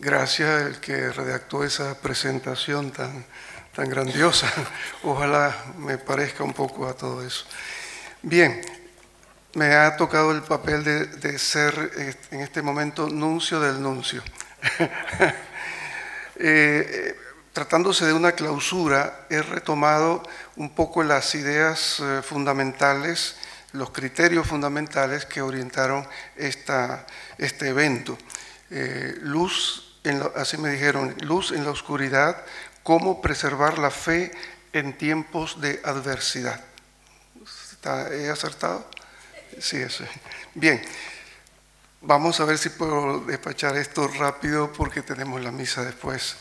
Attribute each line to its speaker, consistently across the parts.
Speaker 1: Gracias al que redactó esa presentación tan grandiosa. Ojalá me parezca un poco a todo eso. Bien, me ha tocado el papel de ser en este momento nuncio del nuncio. Tratándose de una clausura, he retomado un poco las ideas fundamentales, los criterios fundamentales que orientaron este evento. Así me dijeron, luz en la oscuridad, cómo preservar la fe en tiempos de adversidad. ¿He acertado? Sí, eso. Bien, vamos a ver si puedo despachar esto rápido porque tenemos la misa después.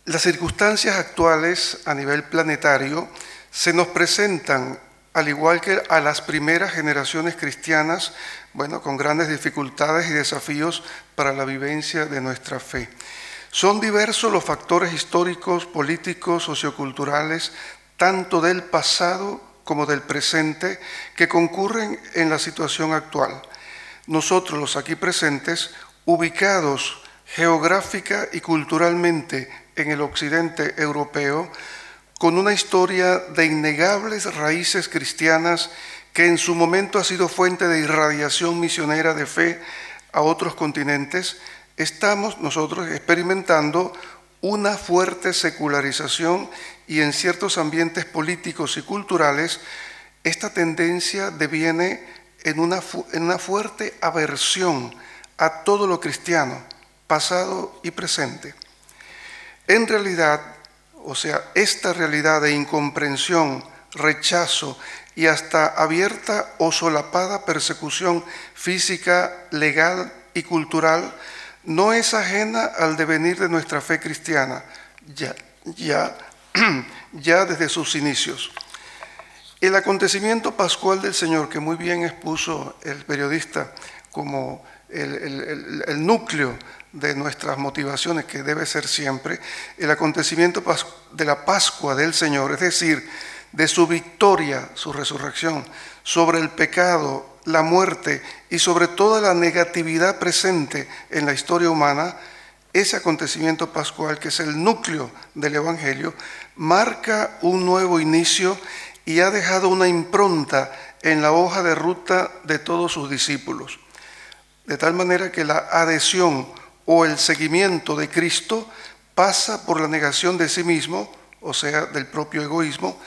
Speaker 1: Las circunstancias actuales a nivel planetario se nos presentan, al igual que a las primeras generaciones cristianas, con grandes dificultades y desafíos para la vivencia de nuestra fe. Son diversos los factores históricos, políticos, socioculturales, tanto del pasado como del presente, que concurren en la situación actual. Nosotros, los aquí presentes, ubicados geográfica y culturalmente en el occidente europeo, con una historia de innegables raíces cristianas que en su momento ha sido fuente de irradiación misionera de fe a otros continentes, estamos nosotros experimentando una fuerte secularización y en ciertos ambientes políticos y culturales esta tendencia deviene en una fuerte aversión a todo lo cristiano, pasado y presente. En realidad, esta realidad de incomprensión, rechazo y hasta abierta o solapada persecución física, legal y cultural no es ajena al devenir de nuestra fe cristiana, ya desde sus inicios. El acontecimiento pascual del Señor, que muy bien expuso el periodista como el núcleo de nuestras motivaciones, que debe ser siempre, el acontecimiento de la Pascua del Señor, es decir, de su victoria, su resurrección, sobre el pecado, la muerte y sobre toda la negatividad presente en la historia humana, ese acontecimiento pascual, que es el núcleo del Evangelio, marca un nuevo inicio y ha dejado una impronta en la hoja de ruta de todos sus discípulos. De tal manera que la adhesión o el seguimiento de Cristo pasa por la negación de sí mismo, o sea, del propio egoísmo,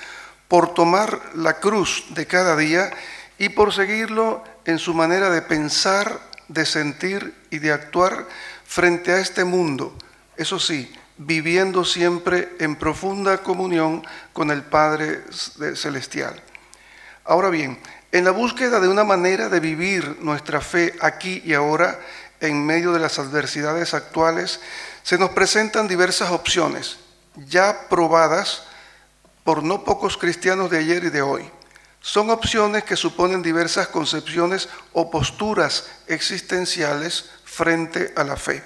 Speaker 1: por tomar la cruz de cada día y por seguirlo en su manera de pensar, de sentir y de actuar frente a este mundo, eso sí, viviendo siempre en profunda comunión con el Padre Celestial. Ahora bien, en la búsqueda de una manera de vivir nuestra fe aquí y ahora, en medio de las adversidades actuales, se nos presentan diversas opciones, ya probadas por no pocos cristianos de ayer y de hoy. Son opciones que suponen diversas concepciones o posturas existenciales frente a la fe.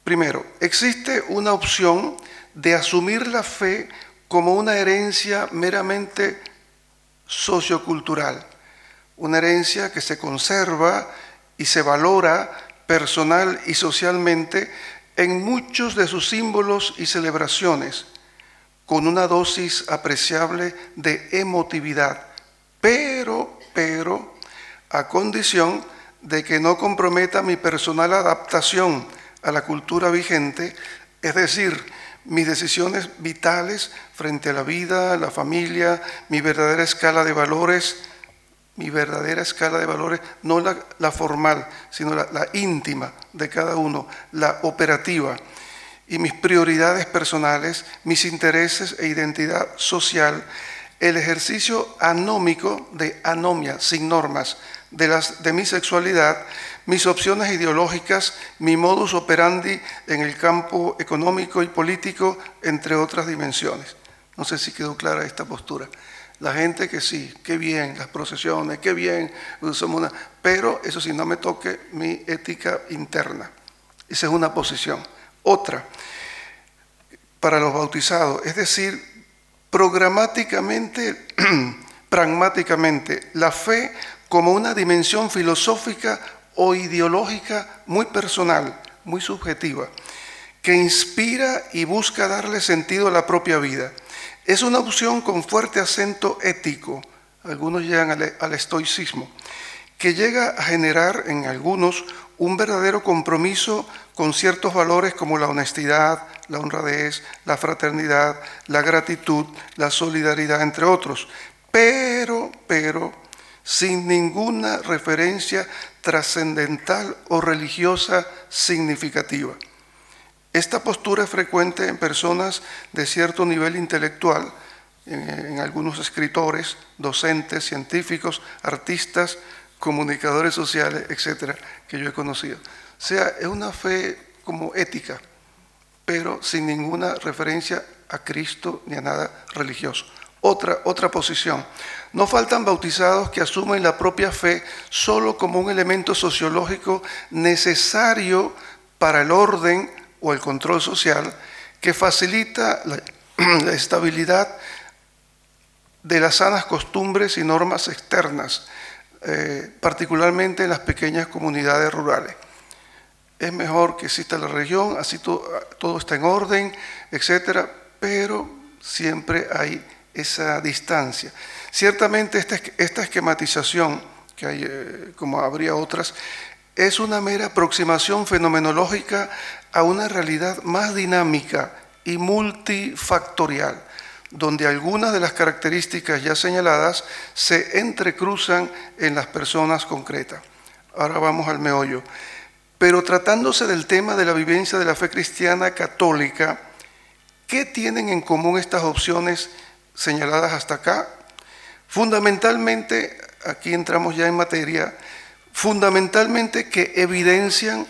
Speaker 1: Primero, existe una opción de asumir la fe como una herencia meramente sociocultural, una herencia que se conserva y se valora personal y socialmente en muchos de sus símbolos y celebraciones, con una dosis apreciable de emotividad, pero a condición de que no comprometa mi personal adaptación a la cultura vigente, es decir, mis decisiones vitales frente a la vida, la familia, mi verdadera escala de valores, no la formal, sino la íntima de cada uno, la operativa, y mis prioridades personales, mis intereses e identidad social, el ejercicio anómico de anomia, sin normas, de mi sexualidad, mis opciones ideológicas, mi modus operandi en el campo económico y político, entre otras dimensiones. No sé si quedó clara esta postura. La gente que sí, qué bien, las procesiones, qué bien, somos pero eso sí, no me toque mi ética interna. Esa es una posición. Otra, para los bautizados, es decir, pragmáticamente, la fe como una dimensión filosófica o ideológica muy personal, muy subjetiva, que inspira y busca darle sentido a la propia vida. Es una opción con fuerte acento ético, algunos llegan al estoicismo, que llega a generar en algunos un verdadero compromiso con ciertos valores como la honestidad, la honradez, la fraternidad, la gratitud, la solidaridad, entre otros, pero sin ninguna referencia trascendental o religiosa significativa. Esta postura es frecuente en personas de cierto nivel intelectual, en algunos escritores, docentes, científicos, artistas, comunicadores sociales, etcétera, que yo he conocido. O sea, es una fe como ética, pero sin ninguna referencia a Cristo ni a nada religioso. Otra posición. No faltan bautizados que asumen la propia fe solo como un elemento sociológico necesario para el orden o el control social que facilita la estabilidad de las sanas costumbres y normas externas, particularmente en las pequeñas comunidades rurales. Es mejor que exista la religión, así todo está en orden, etcétera, pero siempre hay esa distancia. Ciertamente esta esquematización, que hay, como habría otras, es una mera aproximación fenomenológica a una realidad más dinámica y multifactorial, donde algunas de las características ya señaladas se entrecruzan en las personas concretas. Ahora vamos al meollo. Pero tratándose del tema de la vivencia de la fe cristiana católica, ¿qué tienen en común estas opciones señaladas hasta acá? Fundamentalmente, aquí entramos ya en materia, fundamentalmente que evidencian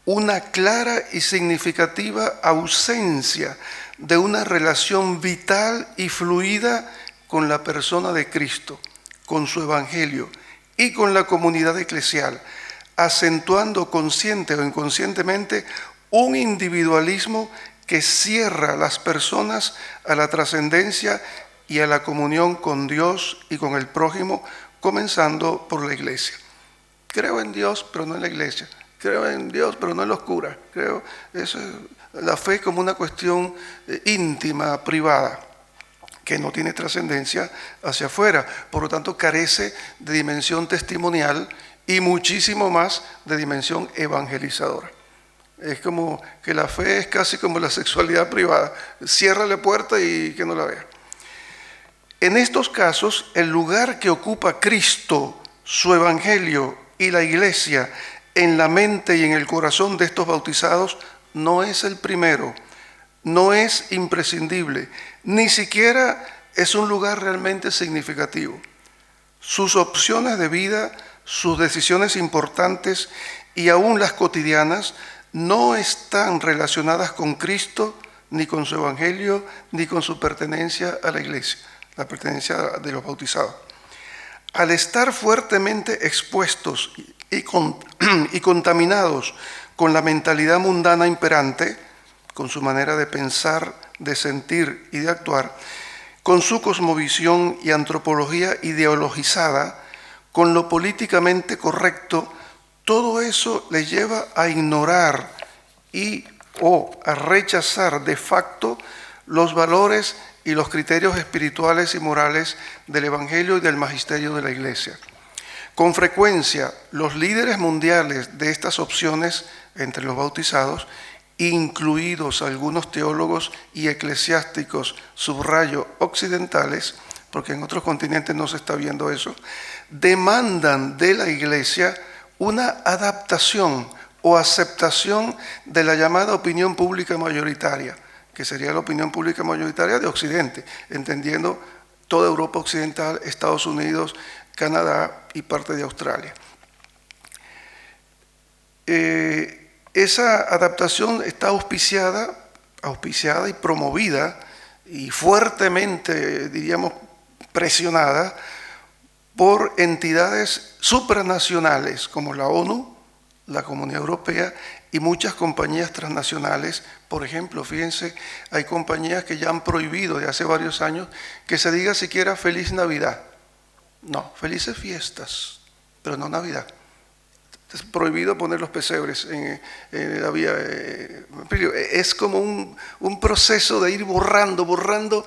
Speaker 1: una clara y significativa ausencia de una relación vital y fluida con la persona de Cristo, con su evangelio y con la comunidad eclesial, acentuando consciente o inconscientemente un individualismo que cierra a las personas a la trascendencia y a la comunión con Dios y con el prójimo, comenzando por la iglesia. Creo en Dios, pero no en la iglesia. Creo en Dios, pero no en los curas. Creo eso es la fe como una cuestión íntima, privada, que no tiene trascendencia hacia afuera. Por lo tanto, carece de dimensión testimonial y muchísimo más de dimensión evangelizadora. Es como que la fe es casi como la sexualidad privada. Cierra la puerta y que no la vea. En estos casos, el lugar que ocupa Cristo, su evangelio y la iglesia en la mente y en el corazón de estos bautizados no es el primero, no es imprescindible, ni siquiera es un lugar realmente significativo. Sus opciones de vida, sus decisiones importantes y aún las cotidianas no están relacionadas con Cristo, ni con su evangelio, ni con su pertenencia a la iglesia, la pertenencia de los bautizados. Al estar fuertemente expuestos y contaminados con la mentalidad mundana imperante, con su manera de pensar, de sentir y de actuar, con su cosmovisión y antropología ideologizada, con lo políticamente correcto, todo eso les lleva a ignorar o a rechazar de facto los valores y los criterios espirituales y morales del Evangelio y del magisterio de la Iglesia. Con frecuencia, los líderes mundiales de estas opciones entre los bautizados, incluidos algunos teólogos y eclesiásticos, subrayo, occidentales, porque en otros continentes no se está viendo eso, demandan de la Iglesia una adaptación o aceptación de la llamada opinión pública mayoritaria, que sería la opinión pública mayoritaria de Occidente, entendiendo toda Europa occidental, Estados Unidos, Canadá y parte de Australia. Esa adaptación está auspiciada y promovida y fuertemente, diríamos, presionada por entidades supranacionales como la ONU, la Comunidad Europea y muchas compañías transnacionales. Por ejemplo, fíjense, hay compañías que ya han prohibido de hace varios años que se diga siquiera Feliz Navidad. No, felices fiestas, pero no Navidad. Es prohibido poner los pesebres en la vía. Es como un proceso de ir borrando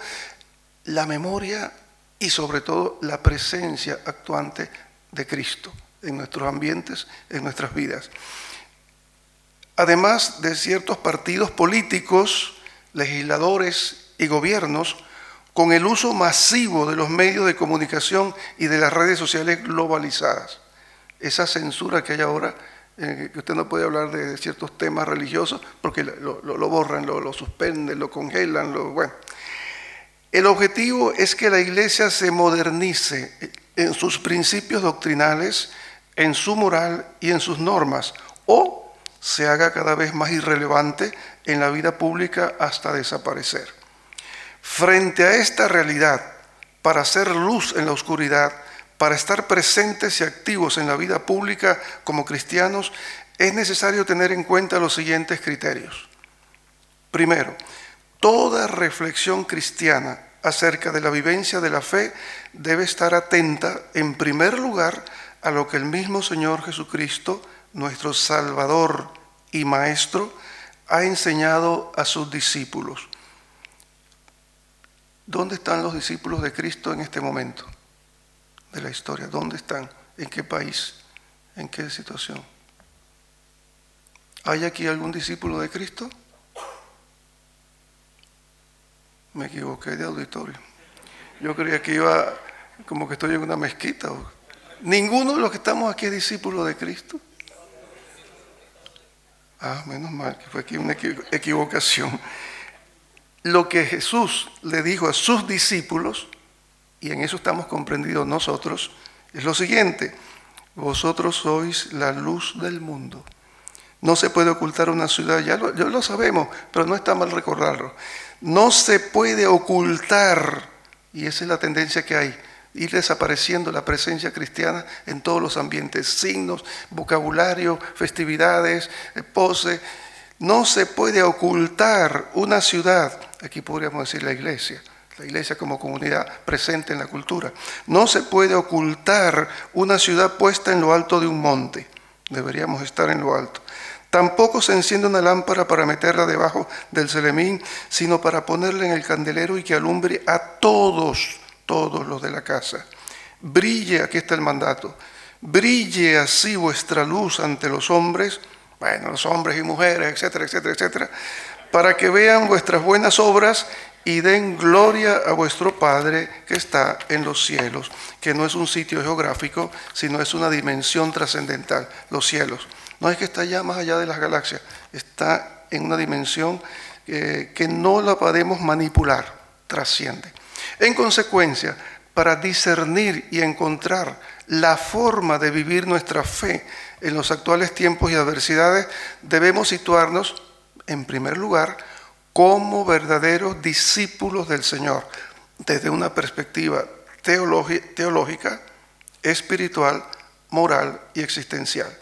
Speaker 1: la memoria y sobre todo la presencia actuante de Cristo en nuestros ambientes, en nuestras vidas. Además de ciertos partidos políticos, legisladores y gobiernos, con el uso masivo de los medios de comunicación y de las redes sociales globalizadas. Esa censura que hay ahora, que usted no puede hablar de ciertos temas religiosos porque lo borran, lo suspenden, lo congelan, bueno. El objetivo es que la Iglesia se modernice en sus principios doctrinales, en su moral y en sus normas, o se haga cada vez más irrelevante en la vida pública hasta desaparecer. Frente a esta realidad, para hacer luz en la oscuridad, para estar presentes y activos en la vida pública como cristianos, es necesario tener en cuenta los siguientes criterios. Primero, toda reflexión cristiana acerca de la vivencia de la fe debe estar atenta, en primer lugar, a lo que el mismo Señor Jesucristo, nuestro Salvador y Maestro, ha enseñado a sus discípulos. ¿Dónde están los discípulos de Cristo en este momento de la historia? ¿Dónde están? ¿En qué país? ¿En qué situación? ¿Hay aquí algún discípulo de Cristo? Me equivoqué de auditorio. Yo creía que iba como que estoy en una mezquita. ¿Ninguno de los que estamos aquí es discípulo de Cristo? Ah, menos mal, que fue aquí una equivocación. Lo que Jesús le dijo a sus discípulos, y en eso estamos comprendidos nosotros, es lo siguiente: vosotros sois la luz del mundo. No se puede ocultar una ciudad, ya lo sabemos, pero no está mal recordarlo. No se puede ocultar, y esa es la tendencia que hay, ir desapareciendo la presencia cristiana en todos los ambientes, signos, vocabulario, festividades, pose. No se puede ocultar una ciudad, aquí podríamos decir la iglesia como comunidad presente en la cultura. No se puede ocultar una ciudad puesta en lo alto de un monte, deberíamos estar en lo alto. Tampoco se enciende una lámpara para meterla debajo del celemín, sino para ponerla en el candelero y que alumbre a todos los de la casa. Brille, aquí está el mandato, brille así vuestra luz ante los hombres, bueno, los hombres y mujeres, etcétera, etcétera, etcétera, para que vean vuestras buenas obras y den gloria a vuestro Padre que está en los cielos, que no es un sitio geográfico, sino es una dimensión trascendental, los cielos. No es que está allá más allá de las galaxias, está en una dimensión que no la podemos manipular, trasciende. En consecuencia, para discernir y encontrar la forma de vivir nuestra fe en los actuales tiempos y adversidades, debemos situarnos, en primer lugar, como verdaderos discípulos del Señor, desde una perspectiva teológica, espiritual, moral y existencial.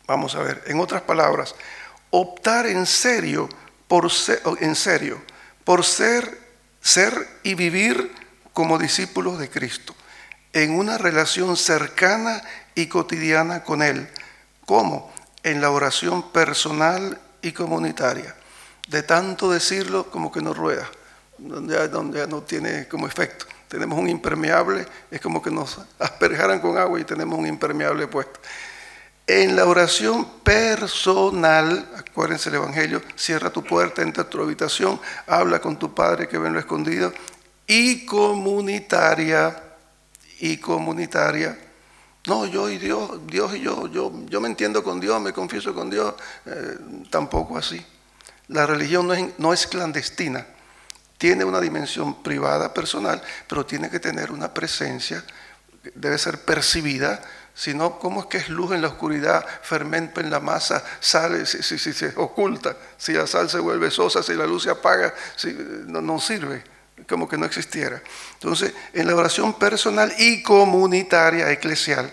Speaker 1: Vamos a ver, en otras palabras, optar en serio por ser y vivir como discípulos de Cristo, en una relación cercana y cotidiana con Él. ¿Cómo? En la oración personal y comunitaria. De tanto decirlo, como que no rueda, donde ya no tiene como efecto. Tenemos un impermeable, es como que nos asperjaran con agua y tenemos un impermeable puesto. En la oración personal, acuérdense el Evangelio, cierra tu puerta, entra a tu habitación, habla con tu Padre que ve en lo escondido, y comunitaria. No, yo y Dios y yo me entiendo con Dios, me confieso con Dios, tampoco así. La religión no es clandestina, tiene una dimensión privada, personal, pero tiene que tener una presencia, debe ser percibida. Si no, ¿cómo es que es luz en la oscuridad, fermento en la masa, sale, si se oculta? Si la sal se vuelve sosa, si la luz se apaga, no sirve, como que no existiera. Entonces, en la oración personal y comunitaria, eclesial,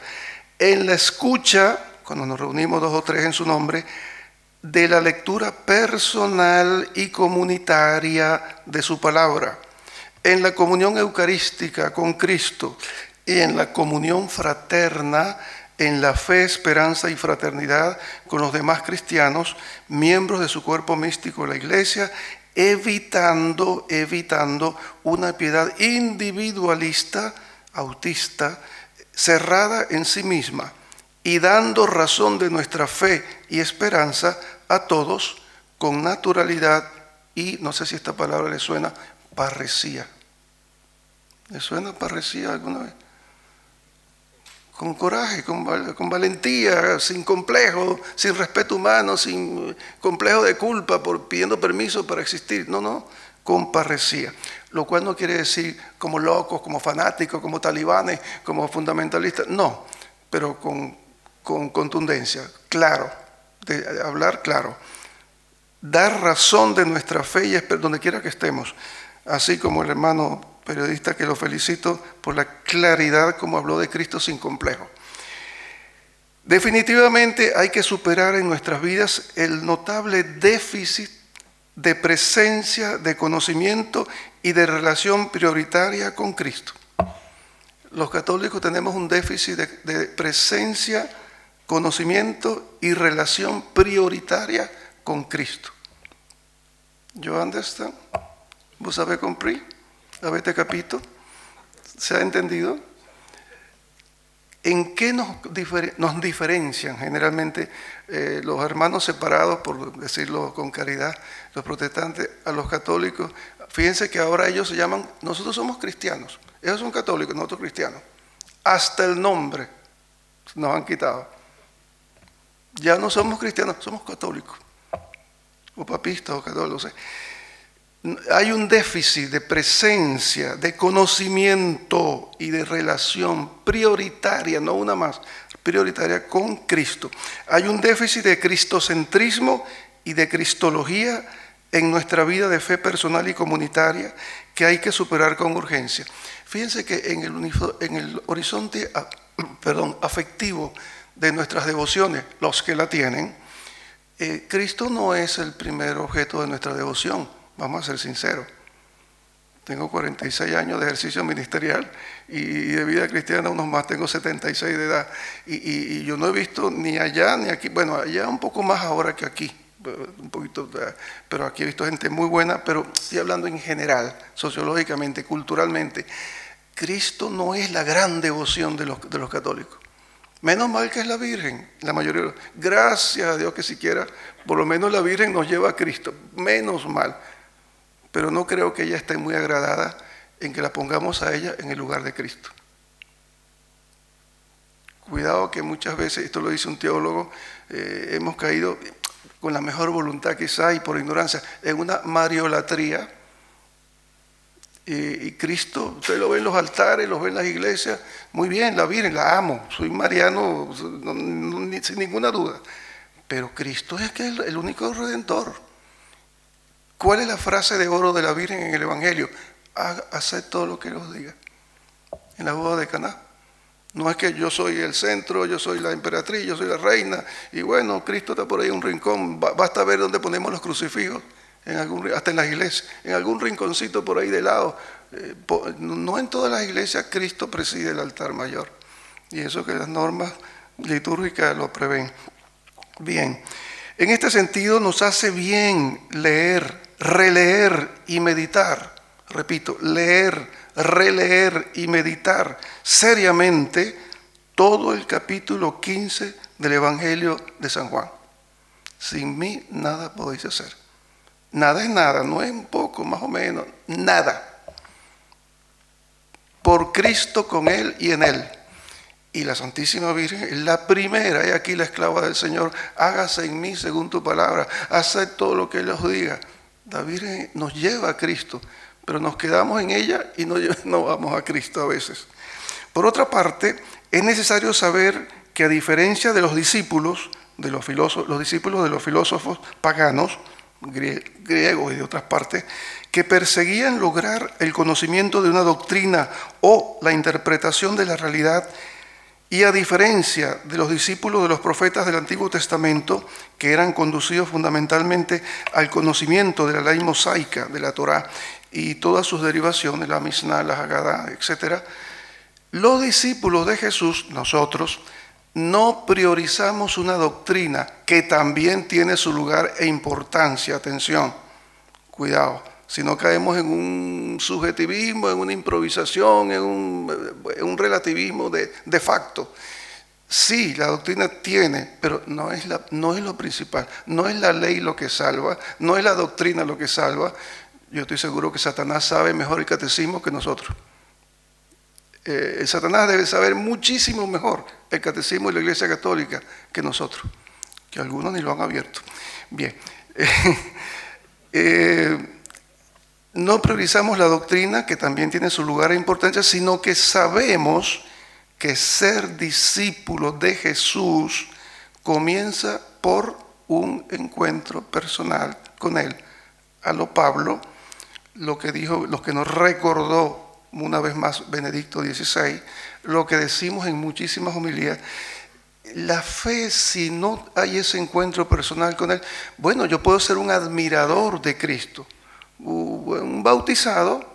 Speaker 1: en la escucha, cuando nos reunimos 2 o 3 en su nombre, de la lectura personal y comunitaria de su palabra, en la comunión eucarística con Cristo, y en la comunión fraterna en la fe, esperanza y fraternidad con los demás cristianos, miembros de su cuerpo místico, la Iglesia, evitando una piedad individualista, autista, cerrada en sí misma, y dando razón de nuestra fe y esperanza a todos con naturalidad y, no sé si esta palabra le suena, parresía. ¿Le suena parresía alguna vez? Con coraje, con valentía, sin complejo, sin respeto humano, sin complejo de culpa por pidiendo permiso para existir. No, con parresía. Lo cual no quiere decir como locos, como fanáticos, como talibanes, como fundamentalistas. No, pero con contundencia, claro, de hablar claro. Dar razón de nuestra fe y donde quiera que estemos. Así como el hermano periodista, que lo felicito por la claridad como habló de Cristo sin complejo. Definitivamente hay que superar en nuestras vidas el notable déficit de presencia, de conocimiento y de relación prioritaria con Cristo. Los católicos tenemos un déficit de presencia, conocimiento y relación prioritaria con Cristo. ¿You understand? ¿Vous avez compris? ¿Habéis capito? ¿Se ha entendido? ¿En qué nos diferencian generalmente los hermanos separados, por decirlo con caridad, los protestantes a los católicos? Fíjense que ahora ellos se llaman, nosotros somos cristianos, ellos son católicos, nosotros cristianos. Hasta el nombre nos han quitado. Ya no somos cristianos, somos católicos, o papistas, o católicos. Hay un déficit de presencia, de conocimiento y de relación prioritaria, no una más, prioritaria con Cristo. Hay un déficit de cristocentrismo y de cristología en nuestra vida de fe personal y comunitaria que hay que superar con urgencia. Fíjense que en el horizonte afectivo de nuestras devociones, los que la tienen, Cristo no es el primer objeto de nuestra devoción. Vamos a ser sinceros. Tengo 46 años de ejercicio ministerial y de vida cristiana unos más, tengo 76 de edad. Y yo no he visto ni allá ni aquí, bueno, allá un poco más ahora que aquí, un poquito, pero aquí he visto gente muy buena, pero estoy hablando en general, sociológicamente, culturalmente. Cristo no es la gran devoción de los católicos. Menos mal que es la Virgen, la mayoría. Gracias a Dios que siquiera, por lo menos la Virgen nos lleva a Cristo, menos mal. Pero no creo que ella esté muy agradada en que la pongamos a ella en el lugar de Cristo. Cuidado que muchas veces, esto lo dice un teólogo, hemos caído con la mejor voluntad quizá y por ignorancia en una mariolatría. Y Cristo, usted lo ve en los altares, lo ve en las iglesias, muy bien, la Virgen, la amo, soy mariano sin ninguna duda. Pero Cristo es que el único redentor. ¿Cuál es la frase de oro de la Virgen en el Evangelio? Haced todo lo que os diga. En la boda de Caná. No es que yo soy el centro, yo soy la emperatriz, yo soy la reina, y bueno, Cristo está por ahí en un rincón, basta ver dónde ponemos los crucifijos, hasta en las iglesias, en algún rinconcito por ahí de lado. No en todas las iglesias Cristo preside el altar mayor, y eso que las normas litúrgicas lo prevén. Bien, en este sentido nos hace bien leer, releer y meditar, repito, leer, releer y meditar seriamente todo el capítulo 15 del Evangelio de San Juan. Sin mí nada podéis hacer. Nada es nada, no es un poco, más o menos, nada. Por Cristo, con Él y en Él. Y la Santísima Virgen es la primera, y aquí la esclava del Señor, hágase en mí según tu palabra, haced todo lo que Él os diga. La Virgen nos lleva a Cristo, pero nos quedamos en ella y no vamos a Cristo a veces. Por otra parte, es necesario saber que a diferencia de los discípulos de los filósofos paganos, griegos y de otras partes, que perseguían lograr el conocimiento de una doctrina o la interpretación de la realidad, y a diferencia de los discípulos de los profetas del Antiguo Testamento, que eran conducidos fundamentalmente al conocimiento de la ley mosaica de la Torá y todas sus derivaciones, la Misná, la Hagadá, etc., los discípulos de Jesús, nosotros, no priorizamos una doctrina que también tiene su lugar e importancia, atención, cuidado, si no caemos en un subjetivismo, en una improvisación, en un relativismo de facto. Sí, la doctrina tiene, pero no es lo principal, no es la ley lo que salva, no es la doctrina lo que salva. Yo estoy seguro que Satanás sabe mejor el catecismo que nosotros. Satanás debe saber muchísimo mejor el catecismo de la Iglesia Católica que nosotros, que algunos ni lo han abierto. Bien, no priorizamos la doctrina, que también tiene su lugar e importancia, sino que sabemos que ser discípulo de Jesús comienza por un encuentro personal con Él. A lo Pablo, lo que dijo, lo que nos recordó una vez más Benedicto XVI, lo que decimos en muchísimas homilías, la fe, si no hay ese encuentro personal con Él, bueno, yo puedo ser un admirador de Cristo, un bautizado,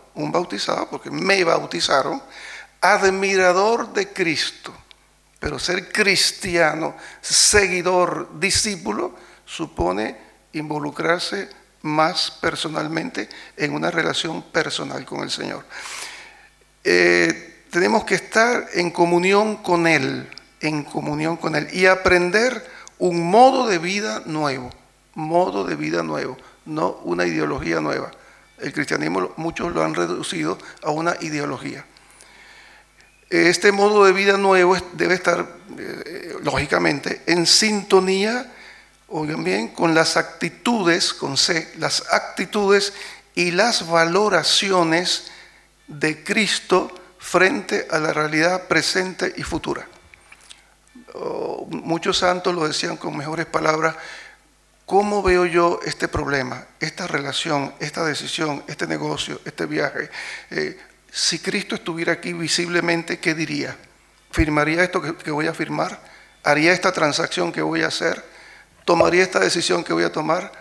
Speaker 1: porque me bautizaron, admirador de Cristo, pero ser cristiano, seguidor, discípulo, supone involucrarse más personalmente en una relación personal con el Señor. Tenemos que estar en comunión con Él y aprender un modo de vida nuevo, no una ideología nueva. El cristianismo muchos lo han reducido a una ideología. Este modo de vida nuevo debe estar, lógicamente, en sintonía, oigan bien, con las actitudes, con C, las actitudes y las valoraciones de Cristo frente a la realidad presente y futura. Muchos santos lo decían con mejores palabras. ¿Cómo veo yo este problema, esta relación, esta decisión, este negocio, este viaje? Si Cristo estuviera aquí visiblemente, ¿qué diría? ¿Firmaría esto que voy a firmar? ¿Haría esta transacción que voy a hacer? ¿Tomaría esta decisión que voy a tomar?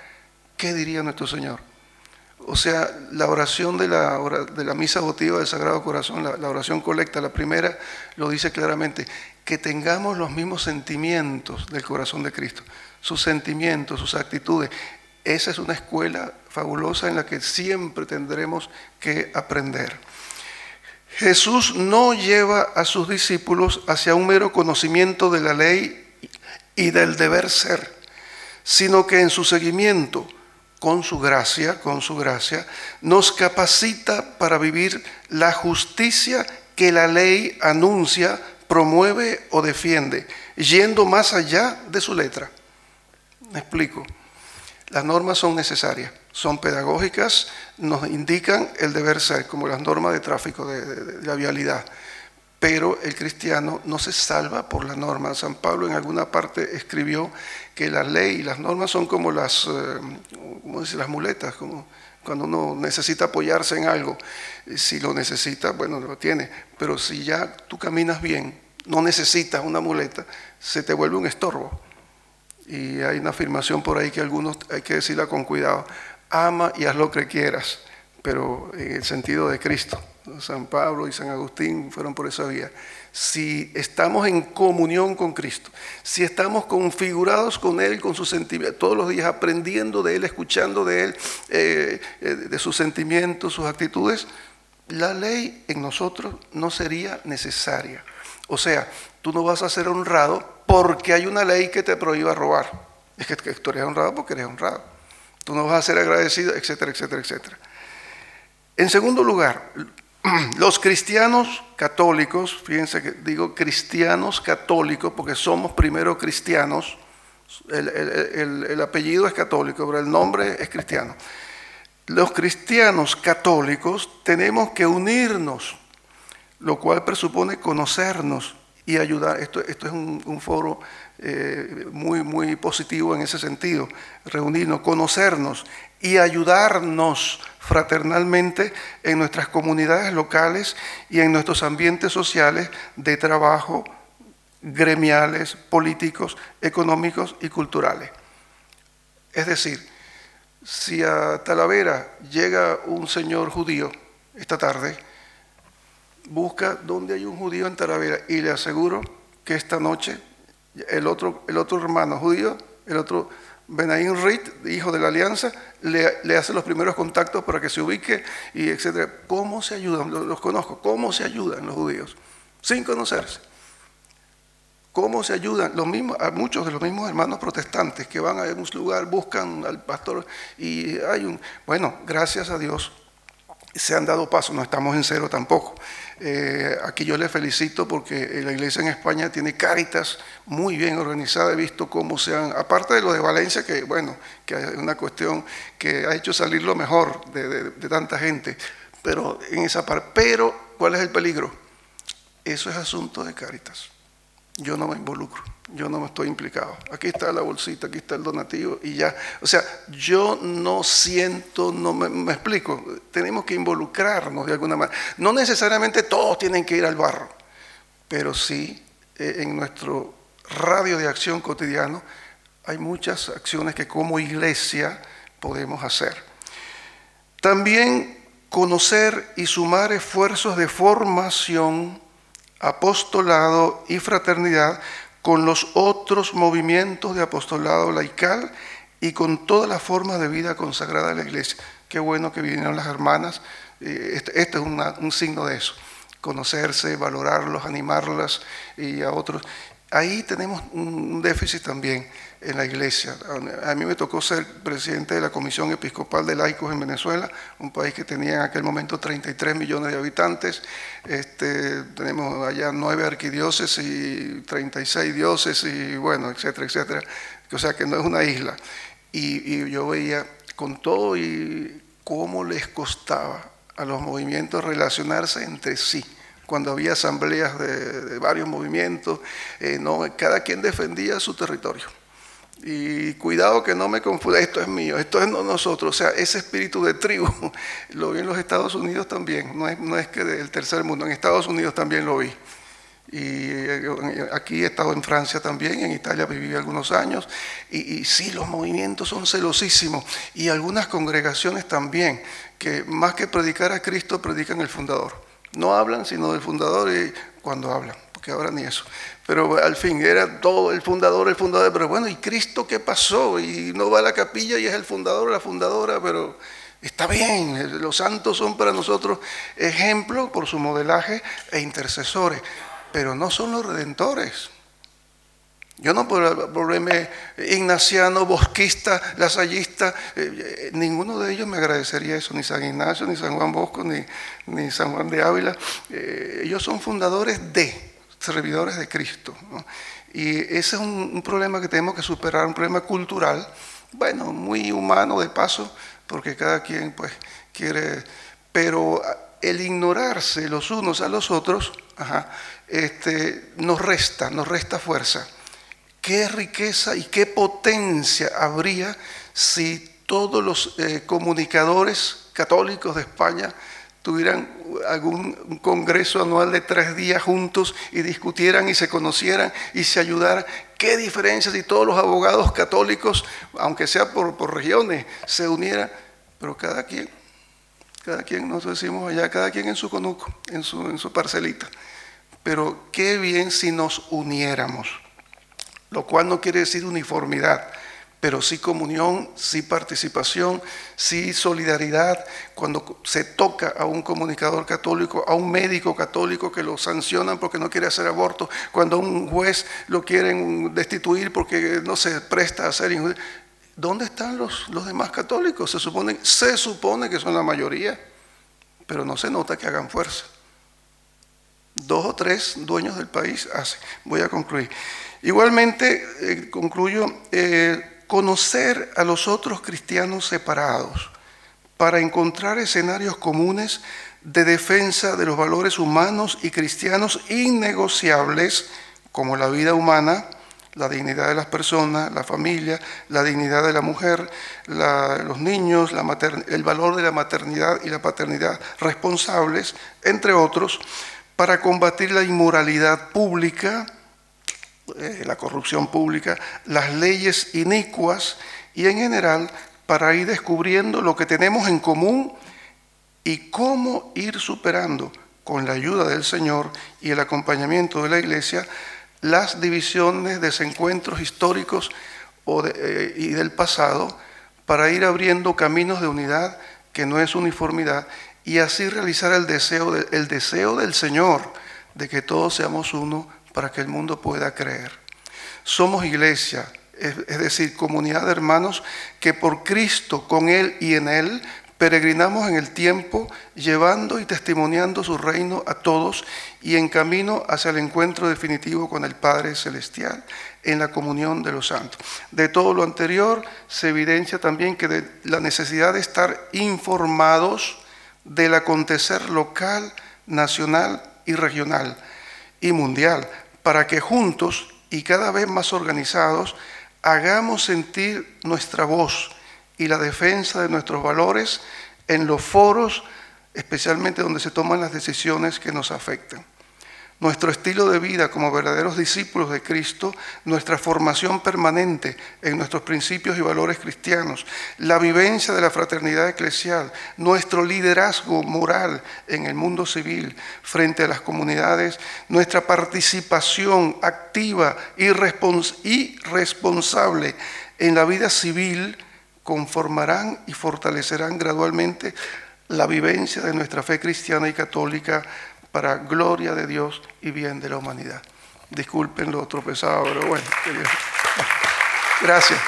Speaker 1: ¿Qué diría nuestro Señor? O sea, la oración de la misa votiva del Sagrado Corazón, la oración colecta, la primera, lo dice claramente, que tengamos los mismos sentimientos del corazón de Cristo, sus sentimientos, sus actitudes. Esa es una escuela fabulosa en la que siempre tendremos que aprender. Jesús no lleva a sus discípulos hacia un mero conocimiento de la ley y del deber ser, sino que en su seguimiento, con su gracia, nos capacita para vivir la justicia que la ley anuncia, promueve o defiende, yendo más allá de su letra. Me explico. Las normas son necesarias, son pedagógicas, nos indican el deber ser, como las normas de tráfico, de la vialidad. Pero el cristiano no se salva por la norma. San Pablo en alguna parte escribió que la ley y las normas son como las muletas, como cuando uno necesita apoyarse en algo. Si lo necesita, bueno, lo tiene. Pero si ya tú caminas bien, no necesitas una muleta, se te vuelve un estorbo. Y hay una afirmación por ahí que algunos hay que decirla con cuidado. Ama y haz lo que quieras, pero en el sentido de Cristo. San Pablo y San Agustín fueron por esa vía. Si estamos en comunión con Cristo, si estamos configurados con Él, con sus sentimientos, todos los días aprendiendo de Él, escuchando de Él, de sus sentimientos, sus actitudes, la ley en nosotros no sería necesaria. O sea, tú no vas a ser honrado porque hay una ley que te prohíba robar. Es que tú eres honrado porque eres honrado. Tú no vas a ser agradecido, etcétera, etcétera, etcétera. En segundo lugar, los cristianos católicos, fíjense que digo cristianos católicos porque somos primero cristianos, el apellido es católico, pero el nombre es cristiano. Los cristianos católicos tenemos que unirnos, lo cual presupone conocernos y ayudar. Esto es un foro muy, muy positivo en ese sentido, reunirnos, conocernos y ayudarnos fraternalmente en nuestras comunidades locales y en nuestros ambientes sociales de trabajo, gremiales, políticos, económicos y culturales. Es decir, si a Talavera llega un señor judío esta tarde, busca dónde hay un judío en Talavera y le aseguro que esta noche El otro hermano judío, el otro Benaín Reed, hijo de la Alianza, le hace los primeros contactos para que se ubique, y etcétera. ¿Cómo se ayudan? Los conozco. ¿Cómo se ayudan los judíos? Sin conocerse. ¿Cómo se ayudan? A muchos de los mismos hermanos protestantes que van a un lugar, buscan al pastor y bueno, gracias a Dios se han dado pasos, no estamos en cero tampoco. Aquí yo les felicito porque la iglesia en España tiene Cáritas muy bien organizada. He visto cómo aparte de lo de Valencia, que bueno, que es una cuestión que ha hecho salir lo mejor de tanta gente, pero en esa parte. Pero, ¿cuál es el peligro? Eso es asunto de Cáritas. Yo no me involucro, yo no me estoy implicado. Aquí está la bolsita, aquí está el donativo y ya. O sea, yo no siento, no me explico. Tenemos que involucrarnos de alguna manera. No necesariamente todos tienen que ir al barro, pero sí en nuestro radio de acción cotidiano hay muchas acciones que como iglesia podemos hacer. También conocer y sumar esfuerzos de formación, apostolado y fraternidad con los otros movimientos de apostolado laical y con todas las formas de vida consagrada de la iglesia. Qué bueno que vinieron las hermanas. Este es un signo de eso. Conocerse, valorarlos, animarlas y a otros. Ahí tenemos un déficit también en la iglesia. A mí me tocó ser presidente de la Comisión Episcopal de Laicos en Venezuela, un país que tenía en aquel momento 33 millones de habitantes. Tenemos allá 9 arquidiócesis y 36 diócesis, y bueno, etcétera, etcétera. O sea que no es una isla. Y yo veía con todo y cómo les costaba a los movimientos relacionarse entre sí. Cuando había asambleas de varios movimientos, cada quien defendía su territorio. Y cuidado que no me confunda, esto es mío, esto es nosotros. O sea, ese espíritu de tribu lo vi en los Estados Unidos también. No es que del tercer mundo, en Estados Unidos también lo vi. Y aquí he estado en Francia también, en Italia viví algunos años, y sí, los movimientos son celosísimos, y algunas congregaciones también, que más que predicar a Cristo, predican el fundador. No hablan sino del fundador y cuando hablan, porque ahora ni eso. Pero al fin era todo el fundador, pero bueno, ¿y Cristo qué pasó? Y no va a la capilla y es el fundador, la fundadora, pero está bien, los santos son para nosotros ejemplo por su modelaje e intercesores, pero no son los redentores. Yo no puedo volverme ignaciano, bosquista, lasallista. Ninguno de ellos me agradecería eso, ni San Ignacio, ni San Juan Bosco, ni San Juan de Ávila. Ellos son fundadores servidores de Cristo, ¿no? Y ese es un problema que tenemos que superar, un problema cultural, bueno, muy humano de paso, porque cada quien pues quiere, pero el ignorarse los unos a los otros nos resta fuerza. ¿Qué riqueza y qué potencia habría si todos los comunicadores católicos de España tuvieran algún congreso anual de 3 días juntos y discutieran y se conocieran y se ayudaran? ¿Qué diferencia si todos los abogados católicos, aunque sea por regiones, se unieran? Pero cada quien, nosotros decimos allá, cada quien en su conuco, en su parcelita. Pero qué bien si nos uniéramos. Lo cual no quiere decir uniformidad, pero sí comunión, sí participación, sí solidaridad. Cuando se toca a un comunicador católico, a un médico católico que lo sancionan porque no quiere hacer aborto, cuando a un juez lo quieren destituir porque no se presta a hacer injusticia, ¿dónde están los demás católicos? Se supone que son la mayoría, pero no se nota que hagan fuerza. 2 o 3 dueños del país hacen. Voy a concluir. Igualmente, concluyo, conocer a los otros cristianos separados para encontrar escenarios comunes de defensa de los valores humanos y cristianos innegociables, como la vida humana, la dignidad de las personas, la familia, la dignidad de la mujer, los niños, el valor de la maternidad y la paternidad responsables, entre otros, para combatir la inmoralidad pública, la corrupción pública, las leyes inicuas y en general para ir descubriendo lo que tenemos en común y cómo ir superando con la ayuda del Señor y el acompañamiento de la Iglesia las divisiones, desencuentros históricos y del pasado, para ir abriendo caminos de unidad que no es uniformidad, y así realizar el deseo del Señor de que todos seamos uno para que el mundo pueda creer. Somos iglesia, es decir, comunidad de hermanos que por Cristo, con Él y en Él, peregrinamos en el tiempo, llevando y testimoniando su reino a todos y en camino hacia el encuentro definitivo con el Padre Celestial en la comunión de los santos. De todo lo anterior se evidencia también que de la necesidad de estar informados del acontecer local, nacional y regional y mundial, para que juntos y cada vez más organizados hagamos sentir nuestra voz y la defensa de nuestros valores en los foros, especialmente donde se toman las decisiones que nos afectan. Nuestro estilo de vida como verdaderos discípulos de Cristo, nuestra formación permanente en nuestros principios y valores cristianos, la vivencia de la fraternidad eclesial, nuestro liderazgo moral en el mundo civil frente a las comunidades, nuestra participación activa y responsable en la vida civil conformarán y fortalecerán gradualmente la vivencia de nuestra fe cristiana y católica para gloria de Dios y bien de la humanidad. Disculpen lo tropezado, pero bueno. Gracias.